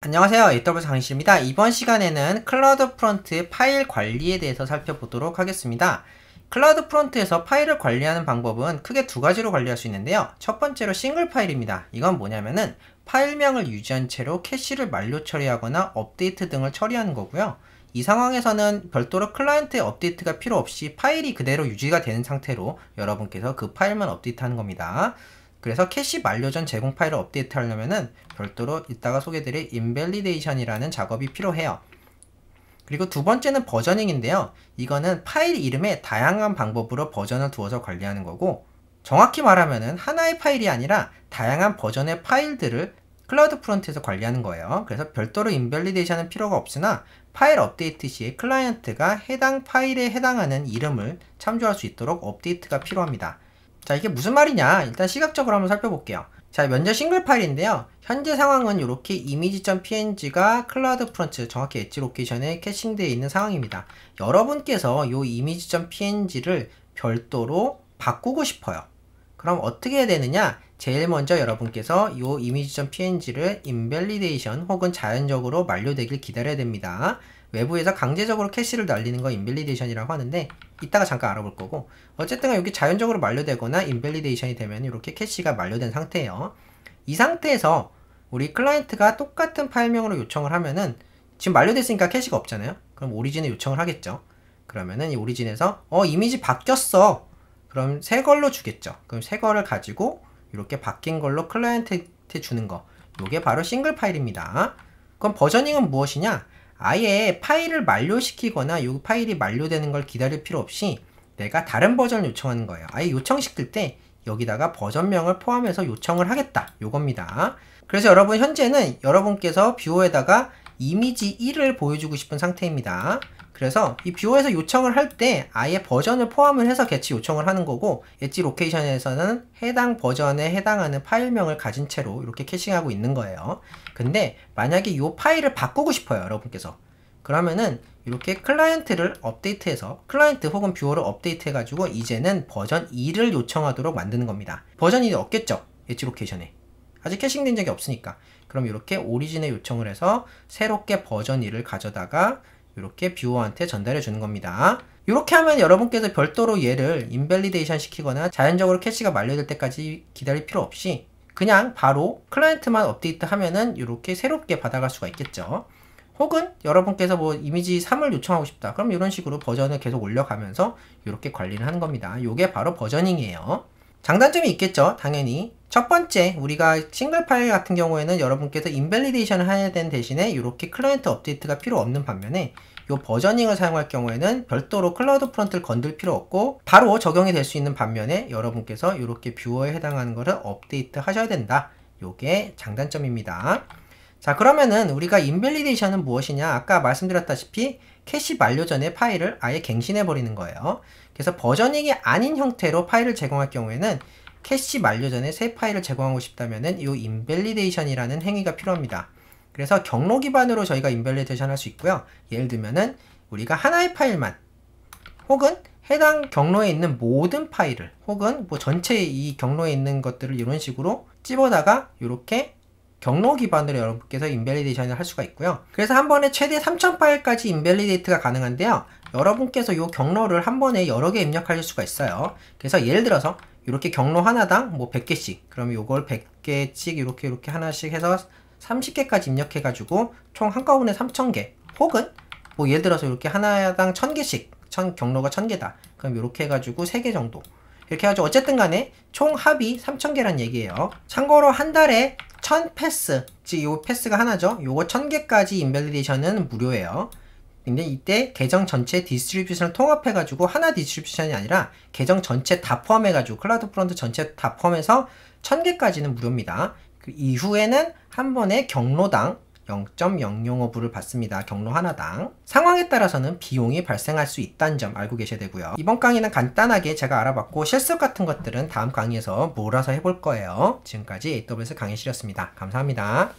안녕하세요. AWS 강의실입니다. 이번 시간에는 클라우드 프론트 파일 관리에 대해서 살펴보도록 하겠습니다. 클라우드 프론트에서 파일을 관리하는 방법은 크게 두 가지로 관리할 수 있는데요. 첫 번째로 싱글 파일입니다. 이건 뭐냐면은 파일명을 유지한 채로 캐시를 만료 처리하거나 업데이트 등을 처리하는 거고요. 이 상황에서는 별도로 클라이언트의 업데이트가 필요 없이 파일이 그대로 유지가 되는 상태로 여러분께서 그 파일만 업데이트하는 겁니다. 그래서 캐시 만료 전 제공 파일을 업데이트 하려면은 별도로 이따가 소개드릴 인밸리데이션이라는 작업이 필요해요. 그리고 두 번째는 버저닝인데요. 이거는 파일 이름에 다양한 방법으로 버전을 두어서 관리하는 거고, 정확히 말하면은 하나의 파일이 아니라 다양한 버전의 파일들을 클라우드 프론트에서 관리하는 거예요. 그래서 별도로 인밸리데이션은 필요가 없으나 파일 업데이트 시에 클라이언트가 해당 파일에 해당하는 이름을 참조할 수 있도록 업데이트가 필요합니다. 자, 이게 무슨 말이냐? 일단 시각적으로 한번 살펴볼게요. 자, 먼저 싱글 파일인데요. 현재 상황은 이렇게 이미지.png가 클라우드 프론트, 정확히 엣지 로케이션에 캐싱되어 있는 상황입니다. 여러분께서 이 이미지.png를 별도로 바꾸고 싶어요. 그럼 어떻게 해야 되느냐? 제일 먼저 여러분께서 이 이미지.png를 인밸리데이션 혹은 자연적으로 만료되길 기다려야 됩니다. 외부에서 강제적으로 캐시를 날리는 거 인밸리데이션이라고 하는데 이따가 잠깐 알아볼 거고, 어쨌든 여기 자연적으로 만료되거나 인밸리데이션이 되면 이렇게 캐시가 만료된 상태예요. 이 상태에서 우리 클라이언트가 똑같은 파일명으로 요청을 하면은 지금 만료됐으니까 캐시가 없잖아요. 그럼 오리진에 요청을 하겠죠. 그러면은 이 오리진에서 이미지 바뀌었어. 그럼 새 걸로 주겠죠. 그럼 새 거를 가지고 이렇게 바뀐 걸로 클라이언트한테 주는 거, 요게 바로 싱글 파일입니다. 그럼 버저닝은 무엇이냐? 아예 파일을 만료시키거나 이 파일이 만료되는 걸 기다릴 필요 없이 내가 다른 버전을 요청하는 거예요. 아예 요청시킬 때 여기다가 버전명을 포함해서 요청을 하겠다, 요겁니다. 그래서 여러분 현재는 여러분께서 뷰어에다가 이미지 1을 보여주고 싶은 상태입니다. 그래서 이 뷰어에서 요청을 할 때 아예 버전을 포함을 해서 같이 요청을 하는 거고, 엣지 로케이션에서는 해당 버전에 해당하는 파일명을 가진 채로 이렇게 캐싱하고 있는 거예요. 근데 만약에 이 파일을 바꾸고 싶어요, 여러분께서. 그러면은 이렇게 클라이언트를 업데이트해서 클라이언트 혹은 뷰어를 업데이트 해가지고 이제는 버전 2를 요청하도록 만드는 겁니다. 버전 2는 없겠죠, 엣지 로케이션에. 아직 캐싱된 적이 없으니까. 그럼 이렇게 오리진에 요청을 해서 새롭게 버전 2를 가져다가 이렇게 뷰어한테 전달해 주는 겁니다. 이렇게 하면 여러분께서 별도로 얘를 인밸리데이션 시키거나 자연적으로 캐시가 만료될 때까지 기다릴 필요 없이 그냥 바로 클라이언트만 업데이트 하면은 이렇게 새롭게 받아갈 수가 있겠죠. 혹은 여러분께서 뭐 이미지 3을 요청하고 싶다. 그럼 이런 식으로 버전을 계속 올려가면서 이렇게 관리를 하는 겁니다. 이게 바로 버저닝이에요. 장단점이 있겠죠, 당연히. 첫 번째, 우리가 싱글 파일 같은 경우에는 여러분께서 인밸리데이션을 해야 되는 대신에 이렇게 클라이언트 업데이트가 필요 없는 반면에 이 버저닝을 사용할 경우에는 별도로 클라우드 프론트를 건들 필요 없고 바로 적용이 될 수 있는 반면에 여러분께서 이렇게 뷰어에 해당하는 것을 업데이트 하셔야 된다. 요게 장단점입니다. 자, 그러면은 우리가 인밸리데이션은 무엇이냐? 아까 말씀드렸다시피 캐시 만료 전에 파일을 아예 갱신해 버리는 거예요. 그래서 버저닝이 아닌 형태로 파일을 제공할 경우에는 캐시 만료 전에 새 파일을 제공하고 싶다면은 이 인밸리데이션이라는 행위가 필요합니다. 그래서 경로 기반으로 저희가 인밸리데이션 할 수 있고요. 예를 들면은 우리가 하나의 파일만 혹은 해당 경로에 있는 모든 파일을 혹은 뭐 전체 이 경로에 있는 것들을 이런 식으로 찝어다가 이렇게 경로 기반으로 여러분께서 인밸리데이션을 할 수가 있고요. 그래서 한 번에 최대 3000 파일까지 인밸리데이트가 가능한데요. 여러분께서 이 경로를 한 번에 여러 개 입력하실 수가 있어요. 그래서 예를 들어서 이렇게 경로 하나당 뭐 100개씩, 그럼 이걸 100개씩 이렇게 하나씩 해서 30개까지 입력해 가지고 총 한꺼번에 3000개, 혹은 뭐 예를 들어서 이렇게 하나당 1000개씩, 경로가 1000개다. 그럼 이렇게 해가지고 3개 정도 이렇게 해가지고 어쨌든 간에 총 합이 3000개란 얘기예요. 참고로 한 달에 1000 패스, 즉 요 패스가 하나죠. 요거 1000개까지 인밸리데이션은 무료예요. 근데 이때 계정 전체 디스트리뷰션을 통합해가지고 하나 디스트리뷰션이 아니라 계정 전체 다 포함해가지고 클라우드 프론트 전체 다 포함해서 1000개까지는 무료입니다. 그 이후에는 한 번에 경로당 0.005불을 받습니다. 경로 하나당. 상황에 따라서는 비용이 발생할 수 있다는 점 알고 계셔야 되고요. 이번 강의는 간단하게 제가 알아봤고 실습 같은 것들은 다음 강의에서 몰아서 해볼 거예요. 지금까지 AWS 강의실이었습니다. 감사합니다.